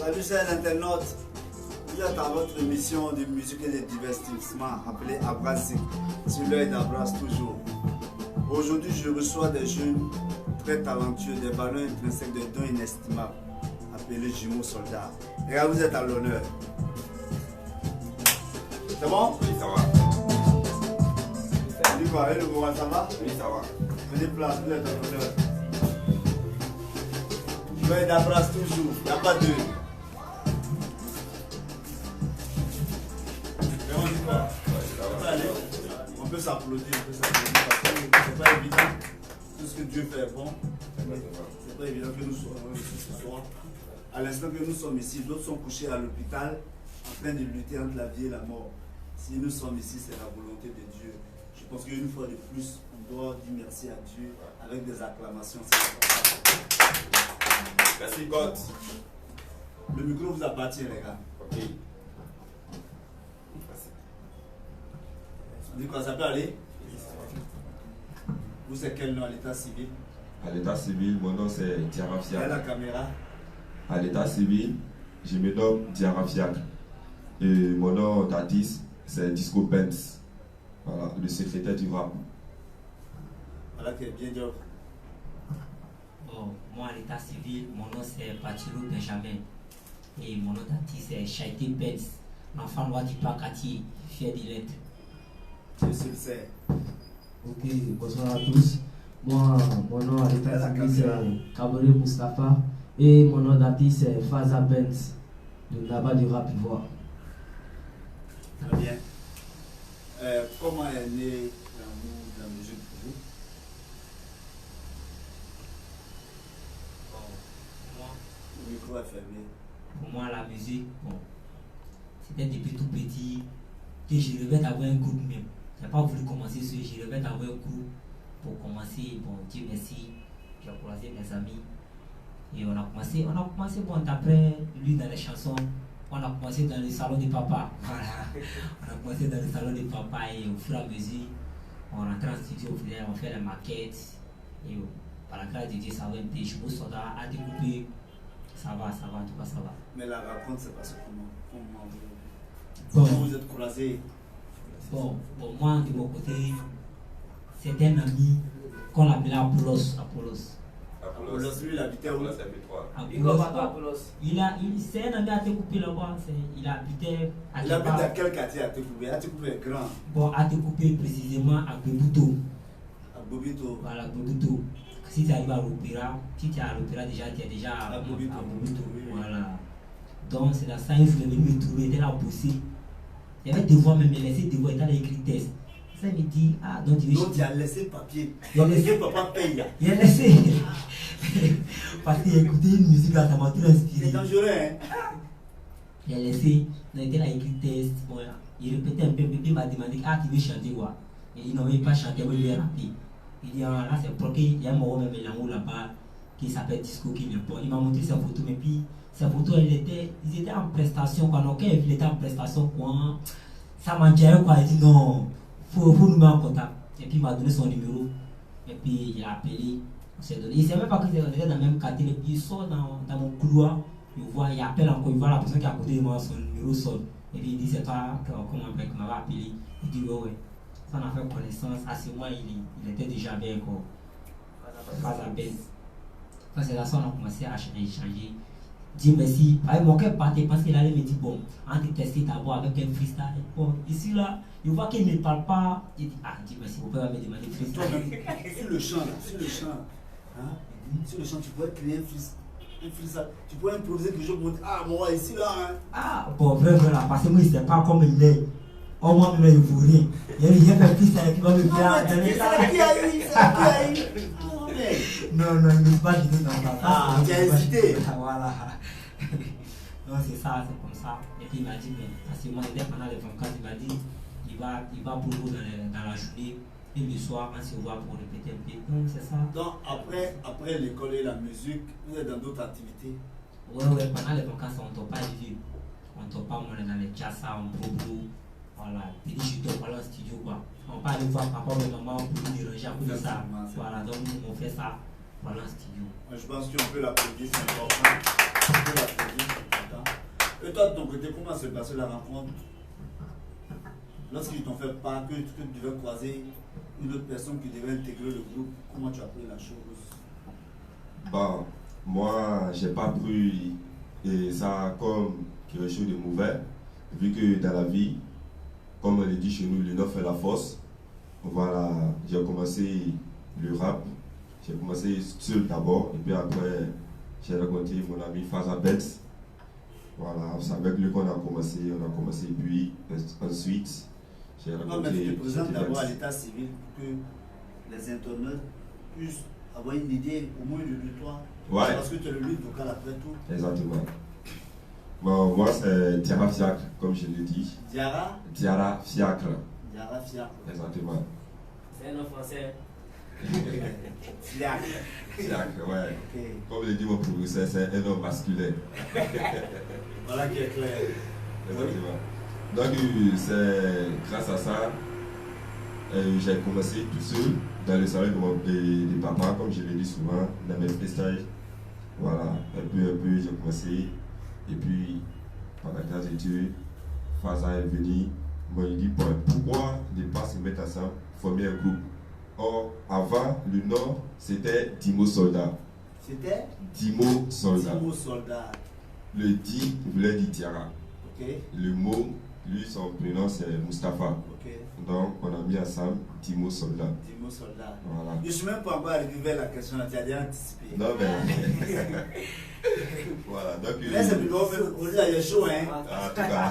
Salut chers internautes, vous êtes à votre émission de musique et de divertissement appelée Abrasic, sur l'œil d'Abras toujours. Aujourd'hui je reçois des jeunes très talentueux, des ballons intrinsèques de dons inestimables, appelés jumeaux soldats. Et là vous êtes à l'honneur. C'est bon? Oui, ça va. Salut quoi, et le moment ça va? Oui, ça va. Prenez place, vous êtes à l'honneur. L'œil d'Abras toujours, il n'y a pas de... On peut s'applaudir, c'est pas évident. Tout ce que Dieu fait est bon. C'est pas évident que nous soyons ici ce soir. À l'instant que nous sommes ici, d'autres sont couchés à l'hôpital en train de lutter entre la vie et la mort. Si nous sommes ici, c'est la volonté de Dieu. Je pense qu'une fois de plus, on doit dire merci à Dieu avec des acclamations. Merci, God. Le micro vous appartient, les gars. Ok. On dit quoi, ça peut aller? Vous, c'est quel nom à l'état civil? À l'état civil, mon nom c'est Diarra Et la Fiacre. caméra? À l'état civil, je me nomme Diarra Fiacre. Et mon nom d'artiste, c'est Disco Benz. Voilà, le secrétaire du rap. Voilà qui est bien dur. Bon, moi, à l'état civil, mon nom c'est Patiro Benjamin. Et mon nom d'artiste c'est Chaité Benz, l'enfant noir du parc Atier, fier de l'être. Dieu se le sait. Ok, bonsoir à tous. Moi, mon nom à l'état civil c'est Kabore Mustafa et mon nom d'artiste c'est Faza Benz, de là-bas du rap ivoire. Très bien. Comment est né l'amour de la musique pour vous? Bon, moi, Le micro est fermé. pour moi, la musique, bon, c'était depuis tout petit que je rêvais d'avoir un groupe même. Je n'ai pas voulu commencer ce, je rêvais d'avoir un groupe pour commencer. Bon, Dieu merci, j'ai croisé mes amis. Et on a commencé bon, d'après lui dans les chansons, on a commencé dans le salon de papa. Voilà. On a commencé dans le salon de papa et au fur et à mesure, on rentrait en studio, on fait les maquettes. Et par la grâce de Dieu, ça va un peu. Je me suis à découper. Ça va, en tout cas, ça va. Mais la rencontre, c'est passé comment? Bon. Comment vous êtes croisés? Bon, moi, de mon côté, c'est un ami qu'on appelait Apollos. Apollos, lui, il habitait où? Apollos, c'est un ami à Técoupé là-bas. Il habitait à Il habite dans quel quartier à Técoupé? À Técoupé est grand. Bon, à Técoupé, précisément à Bebouto. À Bobito. Voilà, Bebouto. Si tu arrives à l'opéra, si tu es à l'opéra déjà, tu es déjà à Bobito. Oui. Voilà. Donc, c'est dans ça, il voulait venir me trouver, il était là à bosser. Il y avait des voix, même il laissé des voix, il était écrit test. Ça, il me dit, ah, donc tu veux. Donc, tu as laissé papier. Il a Donc, laissé. papa paye. Il a laissé. Parce qu'il a écouté une musique là, ça m'a tout inspiré. C'est dangereux, hein? Il a laissé, il était là écrit test. Bon, il répétait un peu, il m'a demandé, ah, tu veux chanter quoi? Il dit, non, il ne veut pas chanter, il veut rapper. Il dit, ah, là, c'est pour qu'il y a un moment même là-bas qui s'appelle Disco qui vient pas. Il m'a montré sa photo, mais puis sa photo, ils étaient en prestation, quoi. Donc, quand il était en prestation, quoi, ça m'a dit, quoi. Il dit, non, faut nous mettre en contact. Et puis, il m'a donné son numéro. Et puis, il a appelé. On s'est donné. Il ne savait pas que c'était dans le même quartier. Et puis, il sort dans mon couloir. Il appelle encore, il voit la personne qui est à côté de moi, son numéro sonne. Et puis, il dit, c'est toi comment qui m'avait appelé. Il dit, ouais. Ça, on a fait connaissance. À ce moment, il était déjà avec Faza Benz. C'est là ça on a commencé à échanger. Dis merci. Mon cœur partait parce qu'il allait me dire bon, on va tester d'abord avec un freestyle. Bon, ici là, il voit qu'il ne parle pas. Il dit ah, dis merci, vous pouvez me demander freestyle. Sur le champ, hein? Sur le champ, tu pourrais créer un freestyle. Tu pourrais improviser quelque chose pour dire ah, bon, ici là, hein? Ah, bon, vraiment là, parce que moi, il ne sait pas comme il est. Au moins, il ne vaut rien. Il y a un freestyle qui va me faire. C'est qui a eu? Non, il ne pas du tout dans ça. Ah, tu as hésité. Voilà. Donc c'est ça, c'est comme ça. Et puis il m'a dit, mais parce que moi, il était pendant les 24, il m'a dit, il va pour vous dans la journée. Et le soir, on se voit pour répéter un peu. Donc c'est ça. Donc après l'école et la musique, vous êtes dans d'autres activités? Ouais, pendant les vacances, on ne dort pas les vieux. On ne dort pas, on est dans les jazza, on probo. Voilà, puis je dors pas dans le studio quoi. On va aller voir papa et maman pour nous déranger à cause de ça. Voilà, donc on fait ça. Voilà, studio. Je pense qu'on peut l'applaudir, c'est important. On peut l'applaudir, c'est important. toi, de ton côté, comment s'est passée la rencontre? Lorsqu'ils t'ont fait part que tu devais croiser une autre personne qui devait intégrer le groupe, comment tu as pris la chose? Bon, moi, j'ai pas pris ça comme quelque chose de mauvais, vu que dans la vie, comme on le dit chez nous, l'union fait la force. Voilà, j'ai commencé le rap, j'ai commencé seul d'abord, et puis après, j'ai rencontré mon ami Faza Benz. Voilà, c'est avec lui qu'on a commencé, et puis ensuite, j'ai rencontré. Non, mais tu te présentes d'abord à l'état civil pour que les internautes puissent avoir une idée au moins de toi. Ouais. Parce que tu es le lead vocal après tout. Exactement. Bon, moi, c'est Diarra Fiacre, comme je l'ai dit. Diarra Fiacre. Diarra Fiacre. Exactement. C'est un nom français. Fiacre. Fiacre, ouais. Okay. Comme le dit mon professeur, c'est un homme masculin. Voilà qui est clair. Exactement. Donc, c'est grâce à ça, j'ai commencé tout seul dans le salon de papa, comme je l'ai dit souvent, dans mes freestyles. Voilà, un peu, j'ai commencé. Et puis, par la grâce de Dieu, Faza est venu. Moi, il dit pourquoi ne pas se mettre ensemble, former un groupe. Or, avant, le nom, c'était Dimo Soldat. C'était Dimo Soldat. Dimo Soldat. Le Di voulait dire Diarra. Ok. Le mot, lui, son prénom, c'est Mustapha. Ok. Donc, on a mis ensemble Dimo Soldat. Dimo Soldat. Voilà. Je ne suis même pas encore arrivé vers la question, tu as déjà anticipé. Non, mais. Voilà, donc. Là, c'est plutôt. Aujourd'hui, il y a chaud, hein. En tout cas.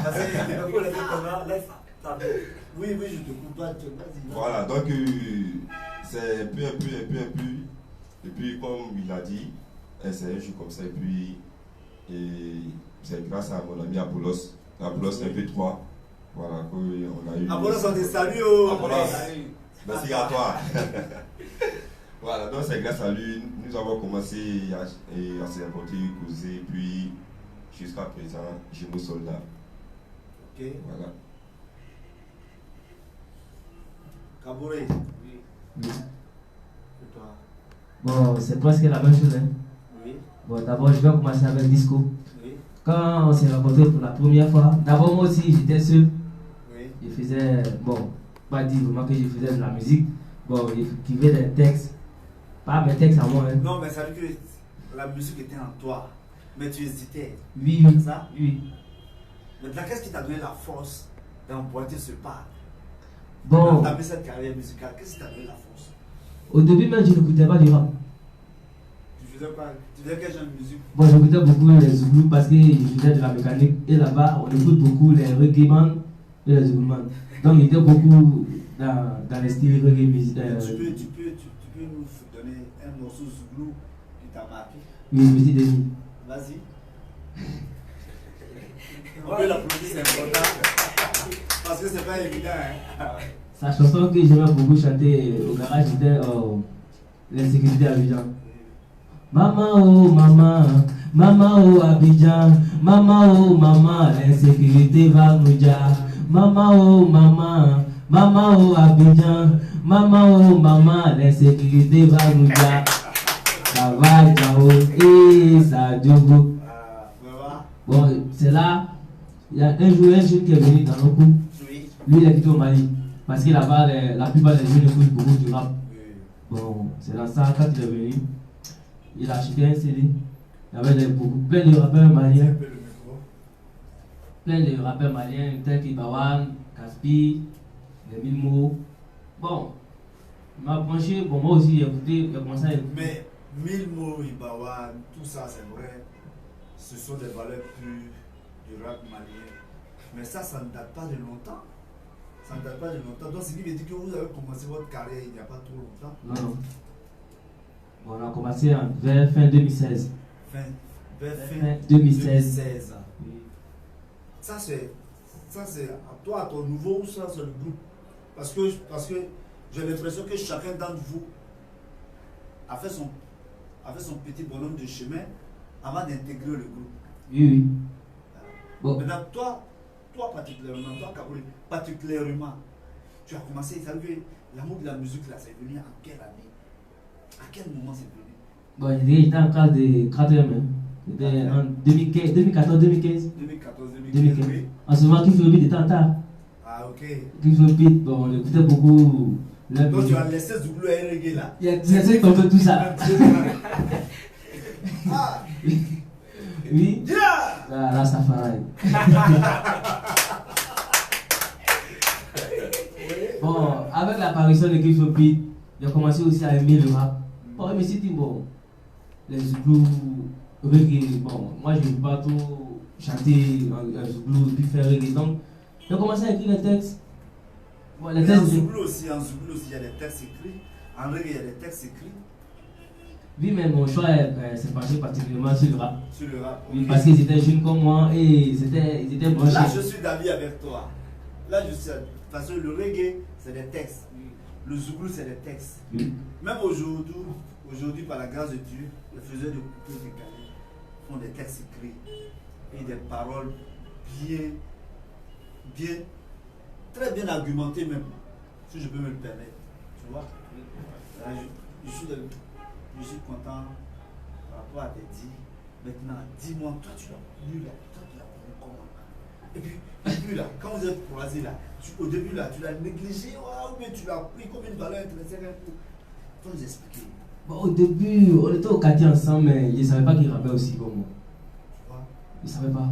Oui, je te coupe pas. Vas-y. Voilà, donc, c'est un peu. Et puis, comme il a dit, c'est un jeu comme ça. Et puis, c'est grâce à mon ami Apollos MP3. Voilà, qu'on a eu. Apollos, on te salue. Apollos, merci à toi. Voilà, donc c'est grâce à lui, nous avons commencé à se rencontrer, causer, puis jusqu'à présent, Dimo Soldat. Ok. Voilà. Kabouré. Oui. Et toi? Bon, c'est presque la même chose. Hein. Oui. Bon, d'abord, je vais commencer avec Disco. Oui. Quand on s'est rencontrés pour la première fois, d'abord, moi aussi, j'étais seul. Oui. Je faisais, bon, pas dire vraiment que je faisais de la musique. Bon, j'écrivais des textes. Pas mes textes à moi. Hein. Non, mais ça veut dire que la musique était en toi. Mais tu hésitais. Oui. C'est ça? Oui. Maintenant, qu'est-ce qui t'a donné la force d'emboîter ce pas? Bon. D'entamer cette carrière musicale, qu'est-ce qui t'a donné la force? Au début, même, je n'écoutais pas du rap. Tu faisais quoi? Tu faisais quel genre de musique? Bon, j'écoutais beaucoup les Zouglou parce que je faisais de la mécanique. Et là-bas, on écoute beaucoup les reggae man et les Zouglou man. Donc, il était beaucoup dans les styles reggae musique. Tu peux nous donner un morceau Zouglou qui t'a marqué? Oui, je me suis dit. Vas-y. On peut l'applaudir, c'est important. Parce que c'est pas évident. Hein? Sa chanson que j'aimais beaucoup chanter au garage, c'était L'insécurité Abidjan. Maman, oh maman, maman, oh Abidjan, maman, oh maman, l'insécurité va nous dire. Maman, oh maman, maman, oh Abidjan, maman, oh maman, l'insécurité va nous dire. Ça va, ciao, et ça dure. Bon, c'est là, il y a un jour, un jeune qui est venu dans nos coups. Oui. Lui, il est quitté au Mali. Parce que là-bas, la plupart des jeunes écoutent beaucoup du rap. Bon, c'est dans ça, quand il est venu, il a acheté un CD. Il y avait plein de rappeurs maliens. Plein de rappeurs maliens, tels que Bawan, Caspi, les Mille mots. Bon, il m'a penché, bon, moi aussi, j'ai écouté, j'ai commencé à écouter. Mais Mille mots, Ibawan, tout ça, c'est vrai. Ce sont des valeurs pures du rap malien. Mais ça ne date pas de longtemps. Ça ne date pas de longtemps. Donc, ce qui veut dire que vous avez commencé votre carrière il n'y a pas trop longtemps. Non. Bon, on a commencé vers fin 2016. Vers fin 2016. Oui. Ça, c'est à toi, à ton niveau, ou ça, c'est le groupe? Parce que j'ai l'impression que chacun d'entre vous a fait son petit bonhomme de chemin avant d'intégrer le groupe. Oui. Bon. Maintenant, toi particulièrement, toi Kabouré, particulièrement, tu as commencé, ça veut dire l'amour de la musique là, c'est venu en quelle année? À quel moment c'est venu? Bon, j'étais en classe de 4e. C'était en 2014-2015. 2014-2015, oui. En ce moment, qui fait le beat était en retard. Ah, ok. Qui fait le beat, bon, on écoutait beaucoup. Donc tu as laissé Zouglou et reggae là. Il y a des qu'on fait tout ça. Ah, Oui. yeah! Ah, Rastafari. Bon, avec l'apparition de Cliff Beat, j'ai commencé aussi à aimer le rap. Bon, mais c'était bon. Les Zouglou, reggae, bon, moi je ne veux pas trop chanter un Zouglou puis faire reggae. Donc, j'ai commencé à écrire les textes. Bon, les Mais textes. en Zouglou aussi, il y a des textes écrits. En reggae, il y a des textes écrits. Oui, mais mon choix s'est penché particulièrement sur le rap. Sur le rap. Oui, ok. parce qu'ils étaient jeunes comme moi et ils étaient branchés. Là, je suis d'avis avec toi. Là, je suis. Parce que le reggae, c'est des textes. Le Zouglou, c'est des textes. Oui. Même aujourd'hui, par la grâce de Dieu, les faiseurs de coupés décalés font des textes écrits et des paroles très bien argumentées même, si je peux me le permettre. Tu vois? Je suis content par rapport à tes dits. Maintenant, dis-moi, toi tu l'as lu là, toi tu l'as pris comment? Et puis là, quand vous êtes croisés là, au début là, tu l'as négligé ou bien tu l'as pris comme une valeur intrinsèque pour. Faut nous expliquer. Bon, au début, on était au quartier ensemble, mais je ne savais pas qu'il rappait aussi comme moi. Tu vois? Je ne savais pas.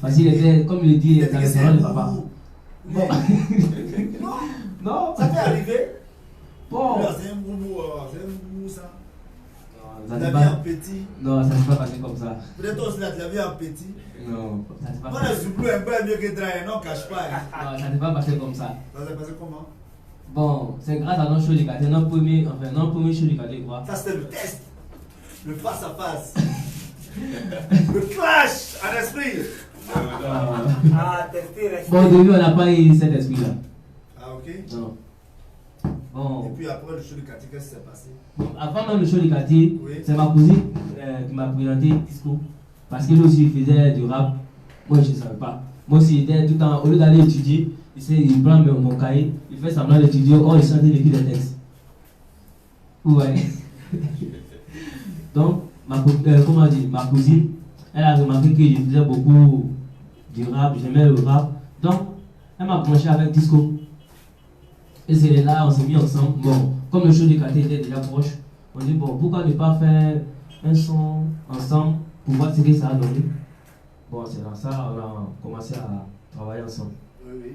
Parce qu'il était, comme il dit, dans le salon de papa. Bon. Non, Non, ça t'est arrivé. bon. Là, c'est un boumou ça. Non, Tu ça l'as s'est mis en pas... petit. non, ça s'est pas passé comme ça. Peut-être toi aussi là, tu l'as mis en petit. Non, ça s'est pas Moi, le passé. Zouglou est un peu mieux que Drayen, non, cache pas. Hein. Non, ça s'est pas passé comme ça. Ça s'est passé comment? Bon, c'est grâce à notre show du quartier, notre premier show du quartier, quoi. Ça, c'était le test. Le face à face. Le clash en esprit. Ah, tester, rester. Bon, au début, on n'a pas eu cet esprit-là. Ah, ok. Non. Et Bon. puis après le show du quartier, qu'est-ce qui s'est passé? Bon, avant même le show du quartier, Oui. c'est ma cousine qui m'a présenté Disco. Parce que lui aussi il faisait du rap. Moi je ne savais pas. Moi aussi j'étais tout le temps, au lieu d'aller étudier, il prend mon cahier, il fait semblant d'étudier, oh il chantait depuis les textes. Ouais. Donc, ma cousine, elle a remarqué que je faisais beaucoup du rap, j'aimais le rap. Donc, elle m'a branché avec Disco. Et c'est là, on s'est mis ensemble. Bon, comme le show du quartier était déjà proche, on dit bon, pourquoi ne pas faire un son ensemble pour voir ce que ça a donné. Bon, c'est dans ça on a commencé à travailler ensemble. Oui, oui.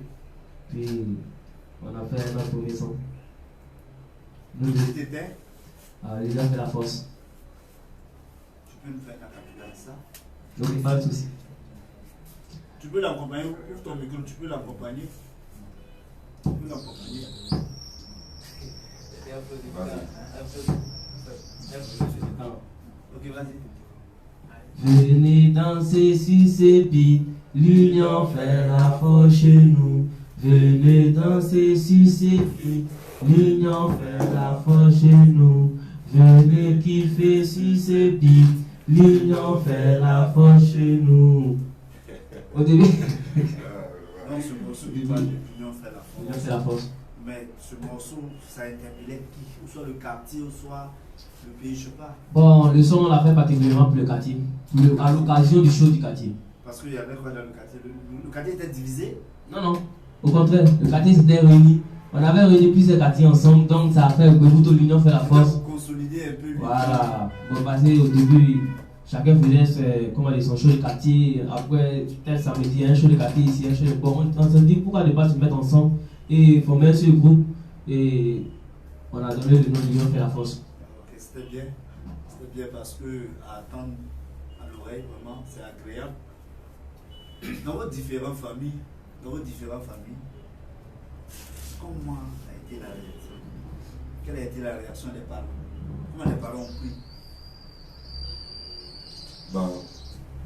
Puis, on a fait notre premier son. Nous deux, T'étais, les gars fait la force. tu peux nous faire un capitule de ça? Donc, pas de souci. Tu peux l'accompagner, ouvre ton micro, tu peux l'accompagner. Tu peux l'accompagner. Ok, vas-y. Venez danser sur ces beats, l'union fait la force chez nous. Venez danser sur ces beats, l'union fait la force chez nous. Venez kiffer sur ces beats, l'union fait la force chez nous. Au début, Donc ce morceau qui parle de l'union fait la l'union force. fait la force. Mais ce morceau, ça interpellait qui? Ou soit le quartier, ou soit le pays, je sais pas. Bon, le son on l'a fait particulièrement pour le quartier, à l'occasion du show du quartier. Parce qu'il y avait quoi dans le quartier? Le quartier était divisé. Non, non. Au contraire, le quartier s'était réuni. On avait réuni plusieurs quartiers ensemble, donc ça a fait que l'union fait la force. Pour consolider un peu l'union. Voilà. Bon, parce qu'au début, chacun faisait son show de quartier. Après, tel samedi, un show de quartier ici, un show de... Bon, on se dit pourquoi ne pas se mettre ensemble et former un seul groupe. Et on a donné le nom de l'union fait la force. Ok, c'était bien. C'était bien parce que à attendre à l'oreille, vraiment, c'est agréable. Dans vos différentes familles, comment a été la réaction? Quelle a été la réaction des parents? Comment les parents ont pris? Ben,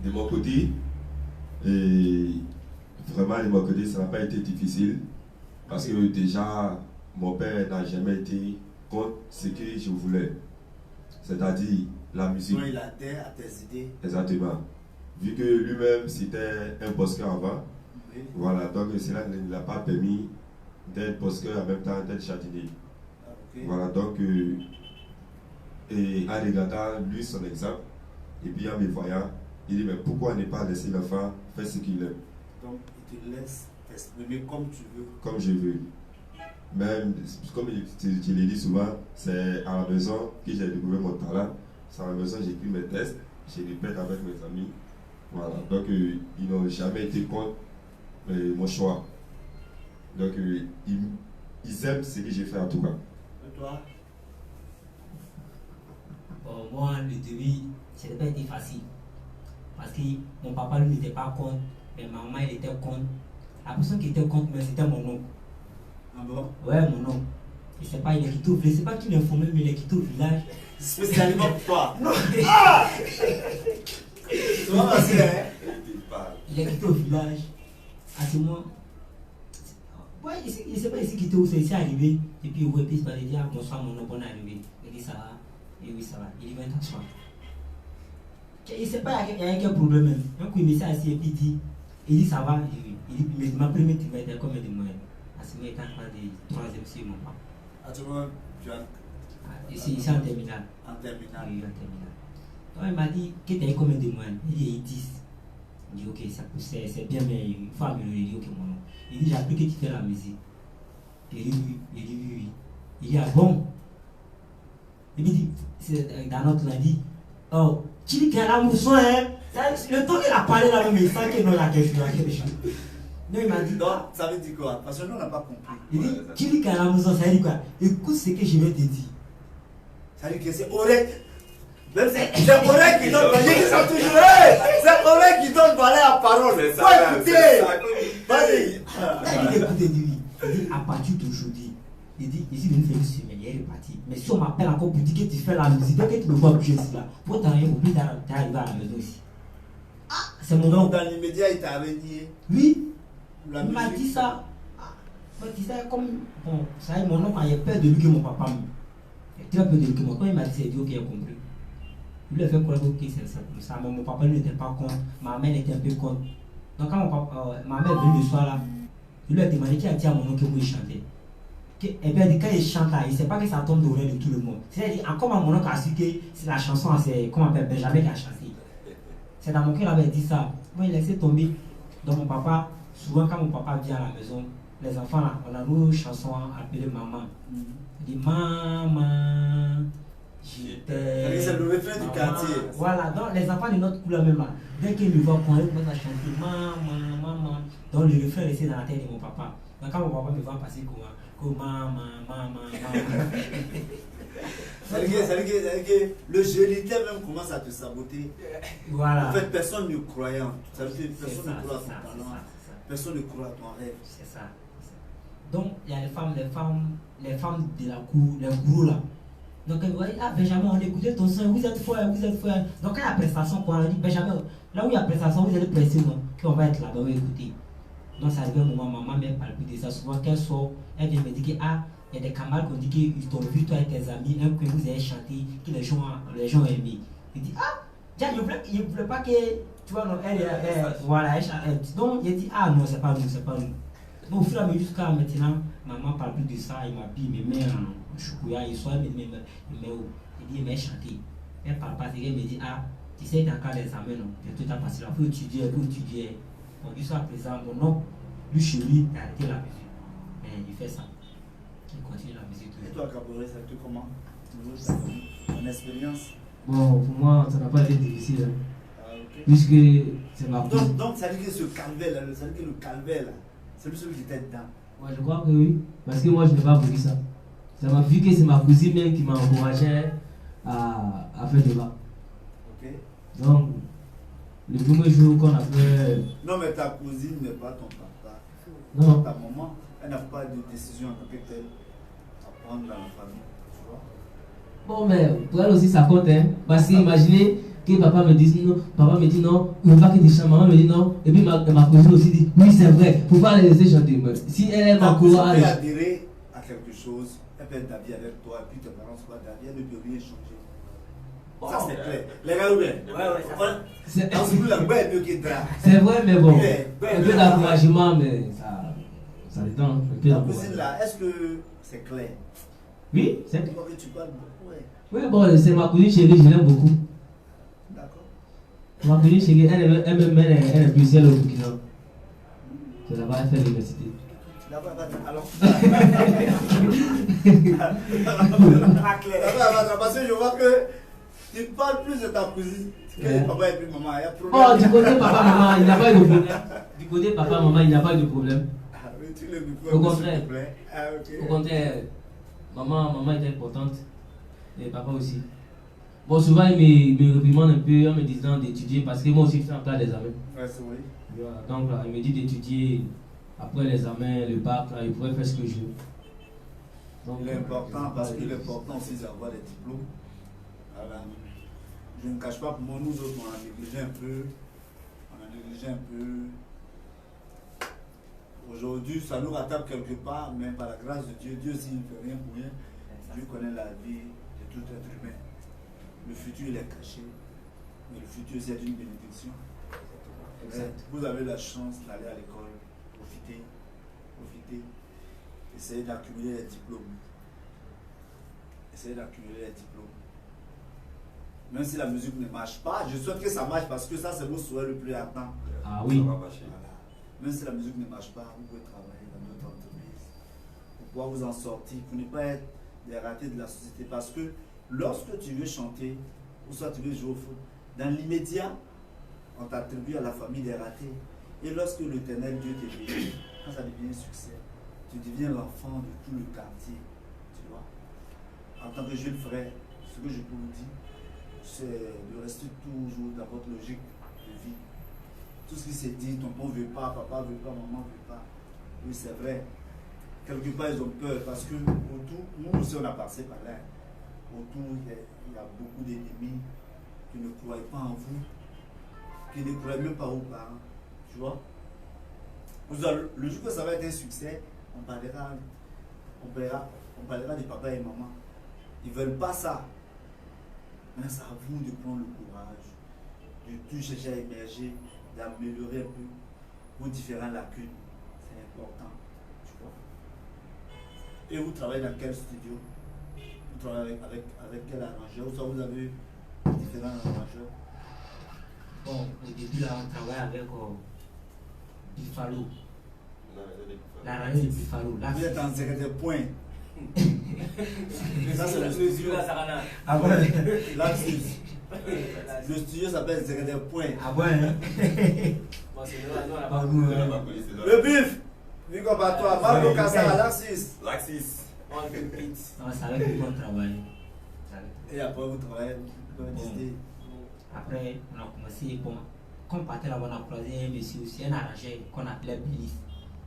de mon côté, et vraiment de mon côté, ça n'a pas été difficile parce que déjà, mon père n'a jamais été contre ce que je voulais, c'est-à-dire la musique. Donc il adhère à tes idées. Exactement. Vu que lui-même c'était un posteur avant, Oui. voilà, donc cela ne l'a pas permis d'être posteur en même temps d'être jardinier. Ah, ok. Voilà, donc, et en regardant lui son exemple, et puis en me voyant, Il dit, mais pourquoi ne pas laisser l'enfant faire ce qu'il aime? Donc, il te laisse t'exprimer comme tu veux. Comme je veux. Même, comme je l'ai dit souvent, c'est à la maison que j'ai découvert mon talent. C'est à la maison que j'écris mes tests, je répète avec mes amis. Voilà. Donc, ils n'ont jamais été contre mon choix. Donc, ils aiment ce que j'ai fait en tout cas. Et toi? Bon, moi, le début, ça n'a pas été facile. Parce que mon papa, lui, n'était pas contre, mais maman, elle était contre. La personne qui était contre, mais c'était mon oncle. Ah bon? Ouais, mon oncle. Je sais pas, il est quitté au village. C'est pas qu'il est informé, mais il est quitté au village. Spécialement pour toi. Non, C'est pas facile, hein? il est quitté au village. À ce moment. Ouais, je sais pas ici quitté où c'est ici arrivé. Et puis, ouais, puis il dit, ah, bonsoir, mon oncle, bon arrivé. Il dit, ça va. Et oui, ça va. Il dit, viens t'asseoir. Il ne sait pas, il y a quel problème. Un coup, il me s'est assis et puis il dit, ça va. Il dit, mais ma première trimestre, combien de mois? À ce moment, il est en train de troisième sur mon papa. À ce moment, tu as. Ici en terminale. En terminale. Oui, en terminale. Donc, il m'a dit, que tu as combien de mois? Il dit, 10. Il dit, ok, c'est bien, mais il faut améliorer. Il dit, ok, mon nom. Il dit, j'ai appris que tu fais la musique. Il dit, oui. Il dit, oui. Il dit, ah bon? Il me dit, dans notre, il a dit, oh, tu dis qu'elle a mousson, hein? Le temps qu'il a parlé là, mais il sent que non, il y a quelque chose. Non, il m'a dit, Non, ça veut dire quoi? Parce que nous, on n'a pas compris. il dit, tu dis qu'elle a mousson, ça veut dire quoi? Écoute ce que je vais te dire. Ça veut dire que c'est oreille. Même c'est oreille qui donne. J'ai dit ça toujours. C'est oreille qui donne valeur à parole. Faut écouter. Vas-y. Il dit, écoutez, il dit, à partir d'aujourd'hui, il dit, ici, il fait une semaine, il est reparti. Mais si on m'appelle encore pour dire que tu fais la musique, dès que tu me vois bouger ici là, pour t'arriver, oublie, t'es arrivé à la maison ici. Ah, c'est mon nom. Donc, dans l'immédiat, il t'a renié. Oui, La il m'a musique. dit ça. Ah, il m'a dit ça comme. Bon, ça y est, mon oncle, il a peur de lui que mon papa me. Il a très peur de lui que mon papa. Quand il m'a dit, c'est Dieu qui a compris. Il lui a fait croire que c'est comme ça. Mais mon papa lui n'était pas contre. Ma mère était un peu contre. Donc, quand ma mère est venue le soir là, il lui a demandé qui a dit à mon oncle que vous chantez. Et bien, quand il chante là, il ne sait pas que ça tombe de l'oreille de tout le monde. C'est-à-dire, encore mon oncle a su que c'est la chanson, c'est comment on appelle Benjamin qui a chanté. C'est dans mon cœur, il avait dit ça. Moi, il laissait tomber. Donc, mon papa, souvent, quand mon papa vient à la maison, les enfants là, on a nos chansons appelées maman. Il dit maman, je t'aime. C'est le refrain du quartier. Voilà, donc les enfants de notre couleur même là, dès qu'ils me voient, quand ils commencent à chanter maman. Donc, le refrain restait dans la tête de mon papa. Donc, quand mon papa me voit passer comment? Maman. C'est-à-dire que le géniteur même commence à te saboter. Voilà. En fait, personne ne croyait. Ça veut dire que personne ça, ne croit à c'est ton ça, talent. c'est ça. Personne ne croit à ton rêve. C'est ça. Donc, il y a les femmes de la cour, les gourous là. Donc, vous voyez, ah, Benjamin, on écoutait ton son, vous êtes frère. Donc, quand il y a prestation, quoi, on dit, Benjamin, là où il y a prestation, vous allez presser, non? Qu'on va être là, on va écouter. Donc, ça arrive un moment, maman m'a parlé de ça. Souvent, qu'elle sort, elle vient me dire que, ah, il y a des camarades qui ont dit qu'ils t'ont vu, toi et tes amis, un que vous avez chanté, que les gens ont aimé. Il dit, ah, tiens, je ne voulais pas que, tu vois, non, voilà, elle chante. Donc, il dit, ah, non, c'est pas nous. Donc, au fur et à mesure, jusqu'à maintenant, maman parle plus de ça, il m'habille, il me met en choukouya, il soit, il dit, il m'a chanté. Elle parle pas, c'est qu'elle me dit, ah, tu sais, tu as encore des examens, non, tu as passé là, il faut étudier. Donc, jusqu'à présent, mon oncle, lui, chez lui, il a arrêté la musique. Mais il fait ça. Il continue la musique. Et toi, Caboret, ça te comment? Ton expérience? Bon, pour moi, ça n'a pas été difficile. Hein. Ah, ok. Puisque c'est ma cousine. Donc, ça veut dire que ce calvaire là, ça veut dire que le calvaire là, c'est celui qui était dedans. Moi, je crois que oui. Parce que moi, je n'ai pas voulu ça. Ça m'a vu que c'est ma cousine même qui m'a encouragé à faire des bas. Ok. Donc, le premier jour qu'on a fait. Non, mais ta cousine n'est pas ton papa. Non. Ta maman, elle n'a pas de décision en tant que telle à prendre dans la famille. Tu vois? Bon, mais pour elle aussi, ça compte. Hein, parce que imaginez que papa me dit non, il ne veut pas que tu chantes. Maman me dit non. Et puis ma cousine aussi dit oui, c'est vrai. Faut pas les laisser chanter. Mais si elle m'encourage. Elle peut adhérer à quelque chose, elle peut être d'avis avec toi, et puis tes parents ne sont pas d'avis, elle ne peut rien changer. Ça, c'est clair. Les gars, ouais. C'est la ouais, mieux que ça. c'est vrai, mais bon. Ouais, Un peu d'encouragement, mais ça détend. Un peu La d'encouragement. cousine là, est-ce que c'est clair? Oui, c'est clair. Tu parles beaucoup, ouais. Oui, bon, c'est ma cousine chérie, je l'aime beaucoup. D'accord. On m'a connu chez elle est plus celle au Burkina. C'est là-bas, elle fait l'université. Là-bas, alors. Pas clair. Parce que je vois que tu parles plus de ta cousine que papa et puis maman. Il y a problème. Oh, du côté papa, maman, il n'y a pas eu de problème. Du côté papa, maman, il n'y a pas eu de problème. Ah, oui, tu le micro, Au contraire. s'il te plaît. Ah, ok. Au contraire, maman était importante. Et papa aussi. Bon, souvent, il me réprimande un peu en me disant d'étudier parce que moi aussi, je suis en plein d'examen. Ouais, c'est vrai. Voilà. Donc, là, il me dit d'étudier après l'examen, le bac, là, il pourrait faire ce que je veux. Donc, L'important, parce que l'important aussi, c'est d'avoir des diplômes. Voilà. Je ne cache pas, pour moi, nous autres, on a négligé un peu. On a négligé un peu. Aujourd'hui, ça nous rattrape quelque part, mais par la grâce de Dieu, Dieu s'il ne fait rien pour rien, Dieu connaît la vie de tout être humain. Le futur, il est caché, mais le futur, c'est une bénédiction. Exact. Vous avez la chance d'aller à l'école, profitez, profitez, essayez d'accumuler les diplômes. Essayez d'accumuler les diplômes. Même si la musique ne marche pas, je souhaite que ça marche parce que ça, c'est mon souhait le plus ardent. Ah oui. Voilà. Même si la musique ne marche pas, vous pouvez travailler dans notre entreprise pour pouvoir vous en sortir, pour ne pas être des ratés de la société. Parce que lorsque tu veux chanter, ou soit tu veux jouer au foot, dans l'immédiat, on t'attribue à la famille des ratés. Et lorsque l'Éternel Dieu te bénit, quand ça devient un succès, tu deviens l'enfant de tout le quartier. Tu vois? En tant que jeune frère, ce que je peux vous dire, c'est de rester toujours dans votre logique de vie. Tout ce qui s'est dit, tonton ne veut pas, papa ne veut pas, maman ne veut pas. Oui, c'est vrai. Quelque part, ils ont peur parce que autour, nous aussi, on a passé par là. Autour, il y a beaucoup d'ennemis qui ne croient pas en vous, qui ne croient même pas aux parents. Tu vois? Le jour que ça va être un succès, on parlera de papa et maman. Ils ne veulent pas ça. Mais c'est à vous de prendre le courage, de tout chercher à émerger, d'améliorer un peu vos différentes lacunes. C'est important. Tu vois? Et vous travaillez dans quel studio? Vous travaillez avec quel arrangeur? Ou soit vous avez différents arrangeurs? Bon, au début, là, on travaille avec Buffalo. L'arrangeur de Buffalo. Là, Vous êtes en secrétaire point. Ça, c'est le studio. L'Axis. Le studio s'appelle secrétaire point. Ah ouais, hein? Le bif! Vu qu'on bat toi, Marco Kassar à l'Axis. Non, c'est avec lui qu'on travaille. Et après, vous travaillez, vous pouvez décider. Après, on a commencé, bon, comme partait là, on a croisé un monsieur aussi, un arrangeur qu'on appelait Bélis.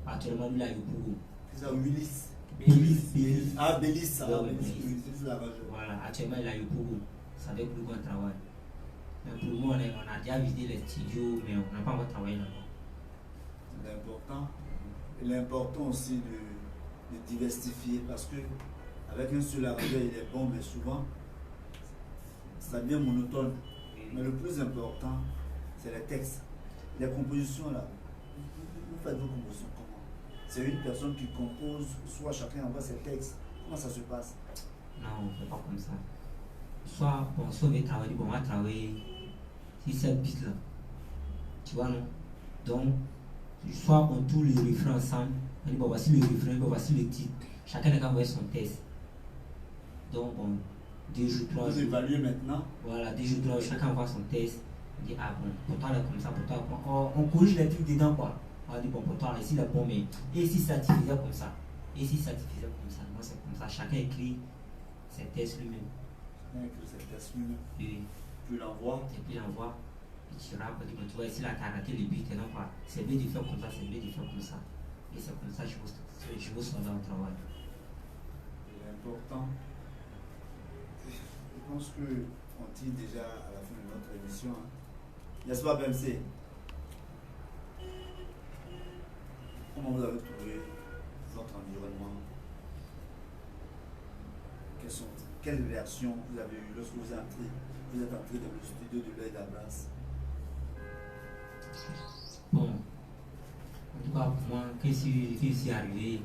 Actuellement, lui, là, il est pour C'est ça, Willis. Bélis. Ah, Bélis, ça va, Ouais, Bélis. Bélis. C'est l'arrangeur. Voilà, actuellement, il a eu pour c'est avec lui qu'on travaille. Mais pour le moment, on a déjà visité les studios, mais on n'a pas encore travaillé là-bas. L'important. Et l'important aussi de diversifier parce que avec un seul arrangeur, il est bon, mais souvent, ça devient monotone. Mais le plus important, c'est les textes. Les compositions, là, vous faites vos compositions comment? C'est une personne qui compose, soit chacun envoie ses textes. Comment ça se passe? Non, on ne fait pas comme ça. Soit, bon, si on veut travailler, bon, on va travailler sur cette piste-là. Tu vois, non? Donc, soit on tourne les refrains ensemble, on dit, bon, voici le refrain, bon, voici le titre. Chacun a envoyé son texte. Donc, bon, 2 jours, 3 Vous jours. évaluez maintenant. Voilà, 2 jours, 3 jours, chacun envoie son texte. On dit, ah bon, pour toi, là, comme ça, pour toi, on corrige les trucs dedans, quoi. On dit, bon, pour toi, là, ici, là, bon, mais, et si ça te faisait comme ça? Et si ça te faisait comme ça? Moi, c'est comme ça. Chacun écrit ses textes lui-même. Chacun écrit ses textes lui-même. Et Puis l'envoie. puis il envoie. Puis tu rappes, tu vois, ici, là, tu as raté le but, non, quoi. C'est bien de faire comme ça, c'est bien de faire comme ça. Et c'est comme ça que je vous sors dans le travail. L'important, je pense qu'on tire déjà à la fin de notre émission. Hein. N'est-ce pas, BMC? Comment vous avez trouvé votre environnement? Quelles réactions vous avez eues lorsque vous êtes entré dans le studio de l'œil d'Abras? Bon, en tout cas, pour moi, qu'est-ce qui s'est arrivé?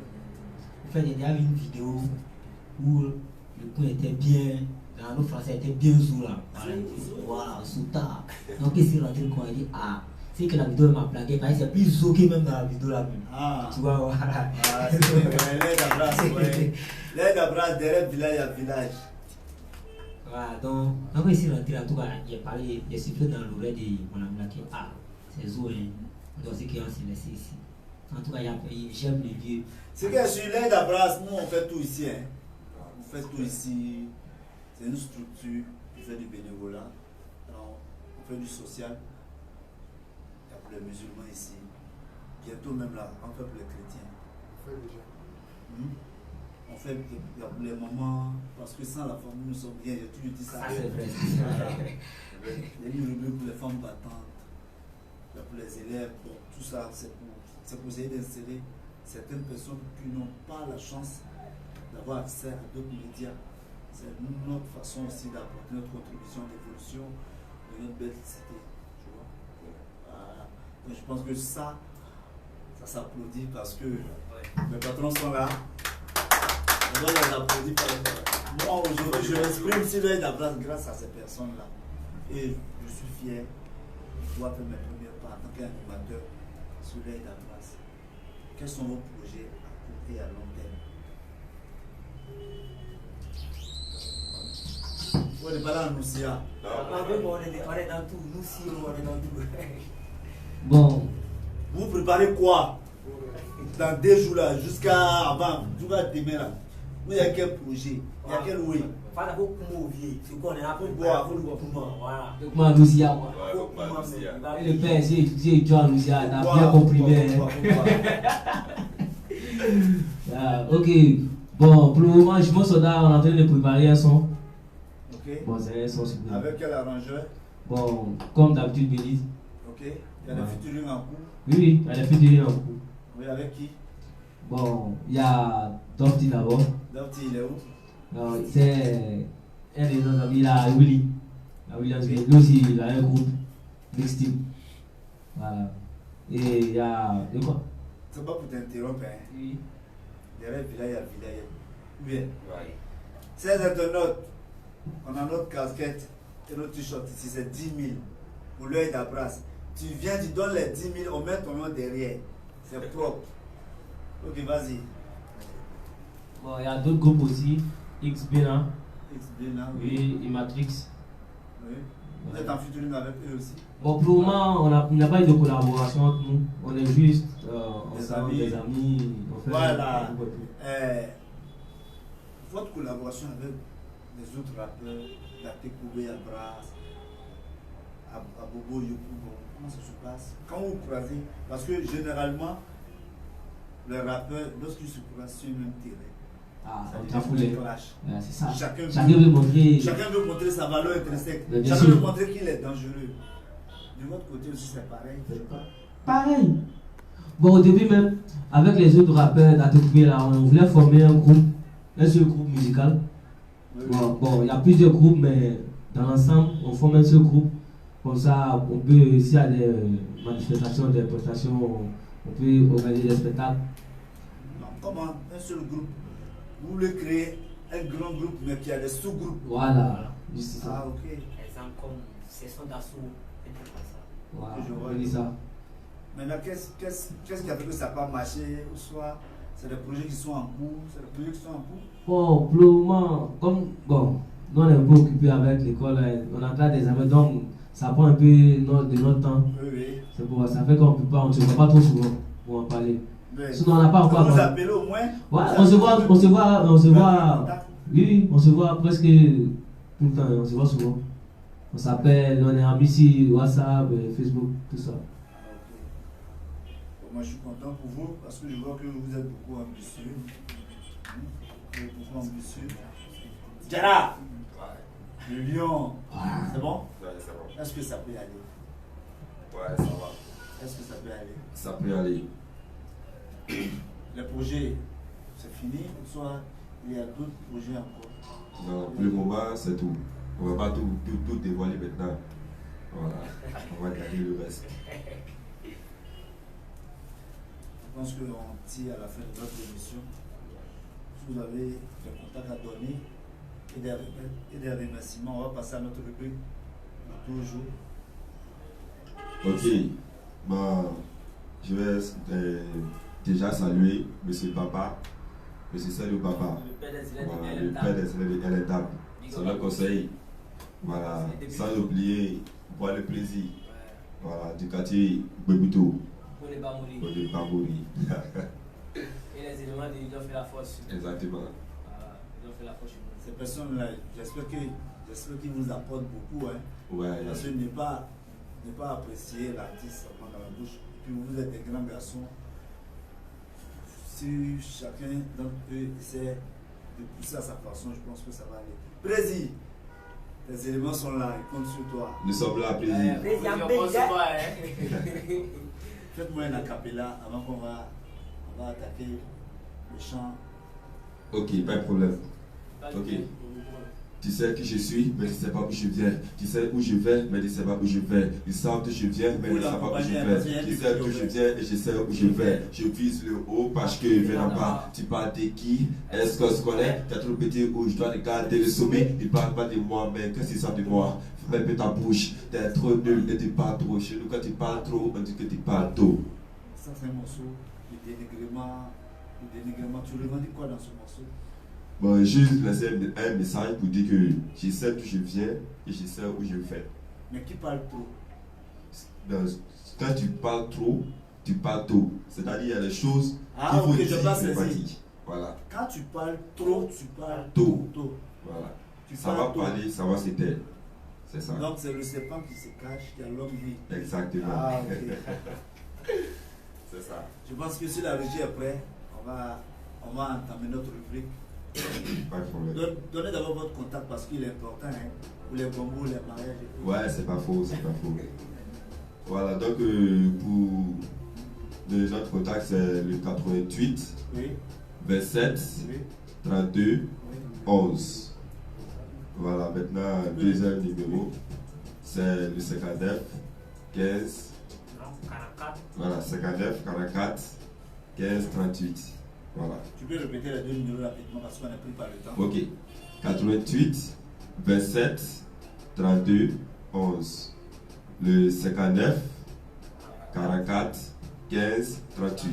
En fait, il y a une vidéo où le coin était bien dans nos français était bien sous là. Voilà, sous tard. Donc il s'est rentré quand il dit ah, c'est que la vidéo m'a plaqué, parce que c'est plus zoqué même dans la vidéo là. Ah. Tu vois, voilà. Ah, c'est vrai, l'aide à bras, ouais. L'aide à bras, derrière village à village. Voilà, donc il s'est rentré en tout cas, il a parlé, il a sifflé dans l'oreille de mon ami qui ah, c'est Zo, hein. Donc c'est qu'on s'est laissé ici. En tout cas, j'aime les vieux. C'est que sur l'aide à bras, nous on fait tout ici. Hein. On fait tout ici. C'est une structure qui fait du bénévolat. Alors, on fait du social. Il y a pour les musulmans ici. Bientôt même là, on fait pour les chrétiens. On fait déjà. On fait il y a pour les mamans, parce que sans la famille, nous sommes bien. J'ai toujours dit ça. Ça c'est vrai. Il y a une rubrique pour les femmes battantes. Il y a pour les élèves. Bon, tout ça, c'est pour essayer d'insérer certaines personnes qui n'ont pas la chance d'avoir accès à d'autres médias. C'est notre façon aussi d'apporter notre contribution à l'évolution de notre belle cité. Tu vois? Voilà. Donc je pense que ça s'applaudit parce que mes patrons sont là. On doit les applaudir par les. Moi aujourd'hui, je m'exprime sur l'œil d'Abraham grâce à ces personnes-là. Et je suis fier de pouvoir faire mes premiers pas en tant qu'animateur sur l'œil d'Abraham. Quels sont vos projets à court et à long terme? On n'est pas là en Noussia. On est dans tout, nous si on est dans tout. Bon, Vous préparez quoi dans 2 jours là, jusqu'à avant, jusqu'à demain là? Il y a quel projet? Il y a quel oui? Voilà, beaucoup de vieux. C'est qu'on est là pour boire. Voilà. donc moi, Lucia, moi. Ouais, Et le père, j'ai John Lucia, t'as bien compris. Ah, ok. Bon, pour le moment, je pense qu'on est en train de préparer un son. Ok. Bon, c'est un son super. Avec quel arrangeur? Bon, comme d'habitude, Bélise. Ok. Il y a des featuring en cours. Oui, oui, il y a des featuring en cours. Oui, avec qui? Bon, il y a Dofty d'abord. Dofty, il est où? C'est un des autres amis, il a Willy. Williams, lui aussi, il a un groupe, Mixed Team. Voilà. Et il y a. De quoi? C'est pas pour t'interrompre, hein. Oui. Derrière village à village. Bien. Ces internautes, on a notre casquette et notre t-shirt ici, c'est 10 000 pour l'œil d'Abras. Tu viens, tu donnes les 10 000, on met ton nom derrière. C'est propre. Ok, vas-y. Bon, il y a d'autres groupes aussi, XBNA, XB là, oui, et Matrix. Oui. Vous êtes en featuring avec eux aussi. Bon, pour le moment, on n'a pas eu de collaboration entre nous. On est juste Des ensemble, amis. des amis. On fait Voilà. un groupe et tout. Votre collaboration avec les autres rappeurs, Date Koubé, Abras, Abobo, Yoko, comment ça se passe? Quand vous croisez, parce que généralement, les rappeurs, lorsqu'ils se croisent sur une même terrain, Ah, ça on devient t'a foulé. un clash. Ouais, c'est ça. Chacun veut montrer. Chacun veut montrer sa valeur intrinsèque. Mais bien Chacun sûr. veut montrer qu'il est dangereux. De votre côté aussi, c'est pareil. Je sais pas. Pareil. Bon, au début même, avec les autres rappeurs d'Atokoubé, là, on voulait former un groupe, un seul groupe musical. Oui. Bon, il y a plusieurs groupes, mais dans l'ensemble, on forme un seul groupe. Comme ça, on peut, s'il y a des manifestations, des prestations, on peut organiser des spectacles. Non, comment un seul groupe? Vous voulez créer un grand groupe, mais qui a des sous-groupes. Voilà, juste ça. Ah, ok. Exemple comme session d'assaut, et tout ça. Voilà, Je vois. on dit ça. Maintenant, qu'est-ce qui a fait que ça n'a pas marché? Ou soit c'est des projets qui sont en cours? C'est des projets qui sont en cours? Bon, pour le moment, comme, bon, nous on est un peu occupés avec l'école, on a encore des examens, donc ça prend un peu de notre temps. Oui, oui. C'est pour ça fait qu'on peut pas, on ne se voit pas trop souvent pour en parler. Mais Sinon, on n'a pas encore. vous appelez au moins? Ouais, on se voit, oui, on se voit presque tout le temps, on se voit souvent. On s'appelle, on est amis sur WhatsApp, Facebook, tout ça. Ah, ok. Bon, moi, je suis content pour vous parce que je vois que vous êtes beaucoup ambitieux. Vous êtes beaucoup ambitieux. Jara! Le lion! C'est bon? Ouais, c'est bon. Est-ce que ça peut y aller? Ouais, ça va. Est-ce que ça peut y aller? Ça peut aller. Le projet, c'est fini, ou soit il y a d'autres projets encore? Non, pour le moment, c'est tout. On ne va pas tout dévoiler maintenant. Voilà. On va garder le reste. Je pense qu'on tire à la fin de notre émission. Si vous avez des contacts à donner, et des remerciements. On va passer à notre rubrique toujours. Ok, bah, je vais déjà saluer Monsieur Papa, Monsieur Salut Papa, voilà, le père des élèves et l'étape. C'est le conseil, voilà, sans oublier, voir le plaisir, voilà, du quartier Bébouto, pour ne pas mourir. Et les éléments de l'Union fait la force. Exactement. Ils ont fait la force. Ces personnes-là, j'espère qu'ils vous apportent beaucoup, hein. Ouais, Parce que ne pas apprécier l'artiste seulement dans la bouche. Puis vous êtes des grands garçons. Si chacun d'entre eux essaie de pousser à sa façon, je pense que ça va aller. Plaisir, les éléments sont là, ils comptent sur toi. Nous sommes là, plaisir. Faites-moi un acapella avant qu'on va attaquer le chant. Ok, pas de problème. Ok. Tu sais qui je suis, mais tu ne sais pas où je viens. Tu sais où je vais, mais tu ne sais pas où je vais. Ils savent que je viens, mais ils ne savent pas où je vais. Tu sais que je viens et je sais où je vais. Je vise le haut parce que je viens en bas. Tu parles de qui? Est-ce qu'on se connaît? Tu as trop petit où je dois regarder le sommet. Ils ne parlent pas de moi, mais qu'est-ce qu'ils savent de moi? Fais un peu ta bouche. Tu es trop nul et tu parles trop. Chez nous, quand tu parles trop, on dit que tu parles tôt. Ça, c'est un morceau de dénigrement. Tu revendiques quoi dans ce morceau? Bon, juste laisser un message pour dire que je sais d'où je viens et je sais où je vais. Mais qui parle trop? Quand tu parles trop, tu parles tôt. C'est-à-dire il y a des choses qu'il faut dire, mais pas dire. Voilà. Quand tu parles trop, tu parles tôt. Voilà. Ça va parler, ça va se taire. C'est ça. Donc c'est le serpent qui se cache, qui a l'homme vie. Exactement. Ah, ok. C'est ça. Je pense que si la régie est prête, on va entamer notre rubrique. Pas de problème. Donnez d'abord votre contact parce qu'il est important, hein, pour les bonbons, les mariages. Ouais, c'est pas faux, c'est pas faux. Voilà, donc pour notre contact, c'est le 88 27 32 11. Voilà, maintenant, deuxième numéro, c'est le 59 15. Voilà, 59 44 15 38. Voilà. Tu peux répéter les deux numéros rapidement parce qu'on a pris par le temps. Ok. 88 27 32 11. Le 59 44 15 38.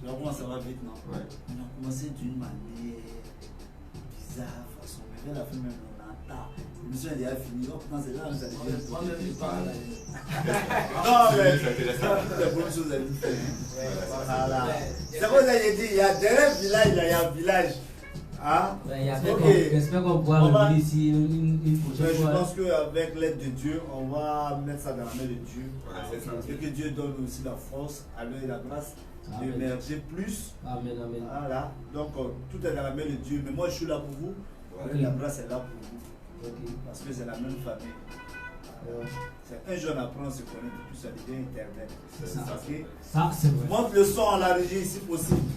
Tu vois comment ça va vite, non? Ouais. On a commencé d'une manière bizarre, façon. Mais vers la fin même, on entend. L'émission est déjà finie. Donc, quand c'est là, ça devient. Non, mais c'est la bonne chose à lui faire. Voilà. C'est pour ça que j'ai dit, il y a derrière le village, il y a un village. Hein? J'espère qu'on pourra revenir ici une prochaine fois. Je pense qu'avec l'aide de Dieu, on va mettre ça dans la main de Dieu. Et que Dieu donne aussi la force, à l'œil et la grâce d'émerger plus. Amen, amen. Voilà. Donc tout est dans la main de Dieu. Mais moi je suis là pour vous. La grâce est là pour vous. Parce que c'est la même famille. C'est un jeune apprend à se connaître depuis sa vie internet. C'est ça. Okay? Ça, c'est vrai. Montre le son à la régie si possible.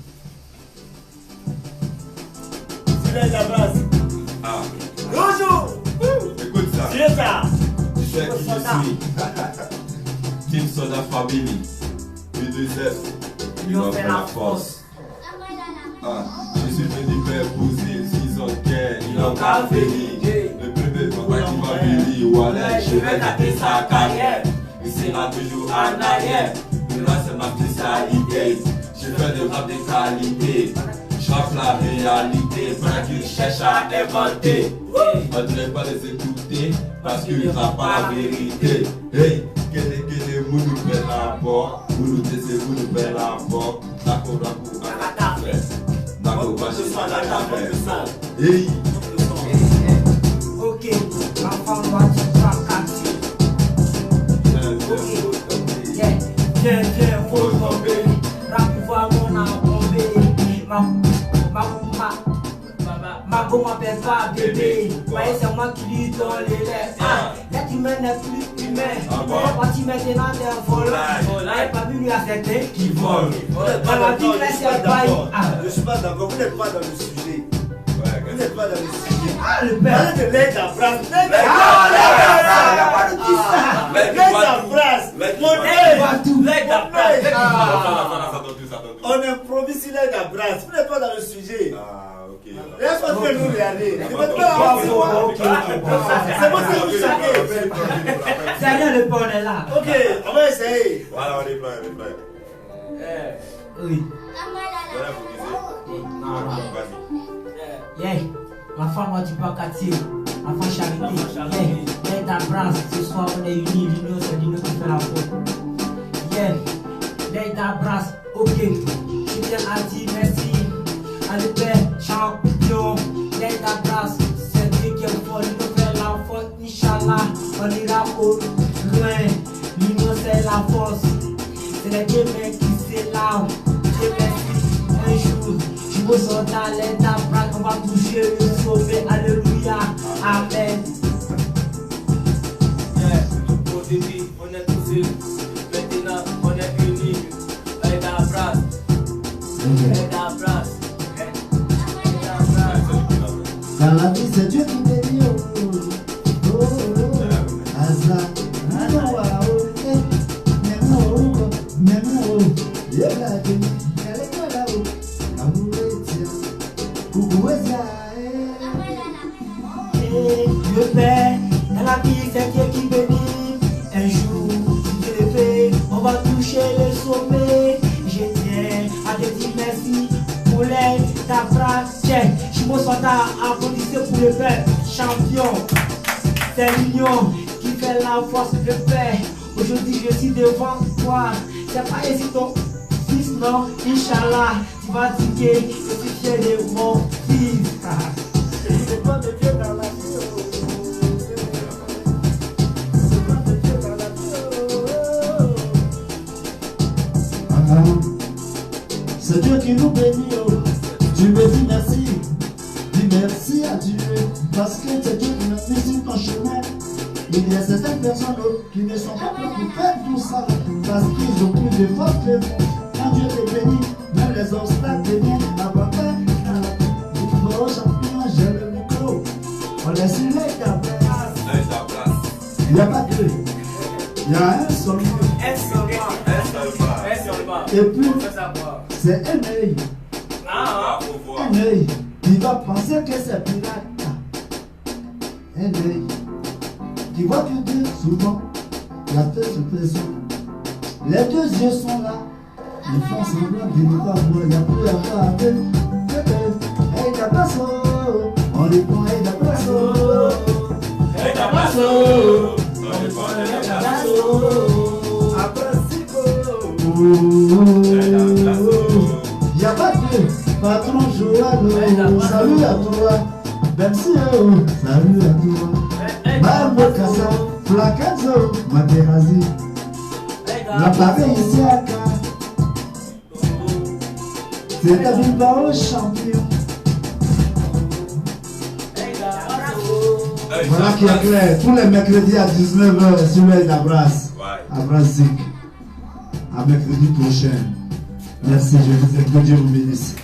Silence la brasse. Ah. Bonjour. Écoute ça. C'est ça. Tu sais qui je suis. Team Soda Family. U2F. Ils ont fait la force. Ah. Je suis venu faire poser 6 ans de guerre. Ils n'ont qu'à venir. Le premier combat qui va venir. Voilà, je vais gâter sa carrière. Il sera toujours en arrière. Mais là, c'est ma spécialité. Je fais des rap de qualité. Je rappe la réalité. Pendant qu'ils cherchent à inventer. On ne devrait pas les écouter. Parce qu'ils rappent pas la vérité. Hey, quel vous nous fait la mort. Vous nous laissez, vous nous faites la mort. D'accord, à la café. D'accord, pas chez moi, la café. Hey. Ok, l'enfant doit être pas capté. Viens, faut tomber. Rappelle-moi mon abombé. Ma go m'appelle pas bébé. Voyez, c'est moi qui lui donne les lèvres. L'être humain n'est plus humain. Il est parti maintenant d'un volant. Il n'est pas vu lui à certains qui volent. Dans la vie, là, c'est pas. Je suis pas d'accord, vous n'êtes pas dans le sujet. Vous n'êtes pas dans le sujet. Ah, le père. Parlez de l'aide à France. L'aide à France. L'aide à France. On improvise l'aide à France. Vous n'êtes pas dans le sujet. Ah, ok. Laisse-moi nous regarder. Ne faites pas C'est bon, c'est vous chanter. C'est rien le pont, on est là. Ok, on va essayer. Voilà, on est prêt. Oui. Voilà, vous disiez. Vas-y. Yeah. La femme, moi, tu parles quartier. La femme charité. Yeah. L'aide t'abrace. Ce soir, on est unis. L'union, c'est l'union qui fait la faute. Yeah. L'aide t'abrace. Ok. Je viens à dire merci. À l'épée, champion. L'aide t'abrace. C'est Dieu qui est fort. L'union fait la faute. Inch'Allah, on ira au loin. L'union, c'est la force. C'est les deux mecs qui s'élarment. Dieu merci. Un jour, je me sens dans l'aide t'abrace. On va toucher le sommet. Alléluia. Amen. Au début, on est tous seuls. Maintenant, on est unis. Aide à brasse. Aide à brasse. Dans la vie, c'est Dieu qui bénit. Oh, oh, oh. Hasard. Le Père, dans la vie, c'est Dieu qui bénit. Un jour, Dieu le fait, on va toucher le sommet. Je tiens à te dire merci pour l'aide, ta phrase. Tiens, je me sens applaudissé pour le Père, champion. C'est l'union qui fait la force, le Père. Aujourd'hui, je suis devant toi. C'est pas ici ton fils, non. Inch'Allah, tu vas dire que je suis fier de mon fils. C'est pas de Dieu dans la vie. C'est Dieu qui nous bénit. Tu me dis merci. Dis merci à Dieu. Parce que c'est Dieu qui nous met sur ton chemin. Il y a certaines personnes qui ne sont pas prêtes pour faire tout ça. Parce qu'ils ont plus de force que vous. Quand Dieu te bénit, même les obstacles deviennent avantages. Oh champion, j'ai le micro. On est sur l'aide à place. Il n'y a pas deux. Il y a un seul mot. Et puis, c'est un œil. Un œil qui va penser que c'est pirate. Un œil qui voit que Dieu, souvent, la tête se présente. Les deux yeux sont là. Ils font semblant de ne pas voir. Il n'y a plus à voir avec. Hey, d'abrasso. On les prend, hey, d'abrasso. Hey, d'abrasso. On les prend, hey, d'abrasso. Y'a pas de patron Joël, salut à toi. Merci, salut à toi. Barbe Kassa, Flakazo, Materazzi. La pareille ici à Ka. C'est un Bilbao champion. Voilà qui est clair. Tous les mercredis à 19h sur l'aide d'Abras. Abras Zik. À mercredi prochain. Merci, je vous aime. Que Dieu vous bénisse.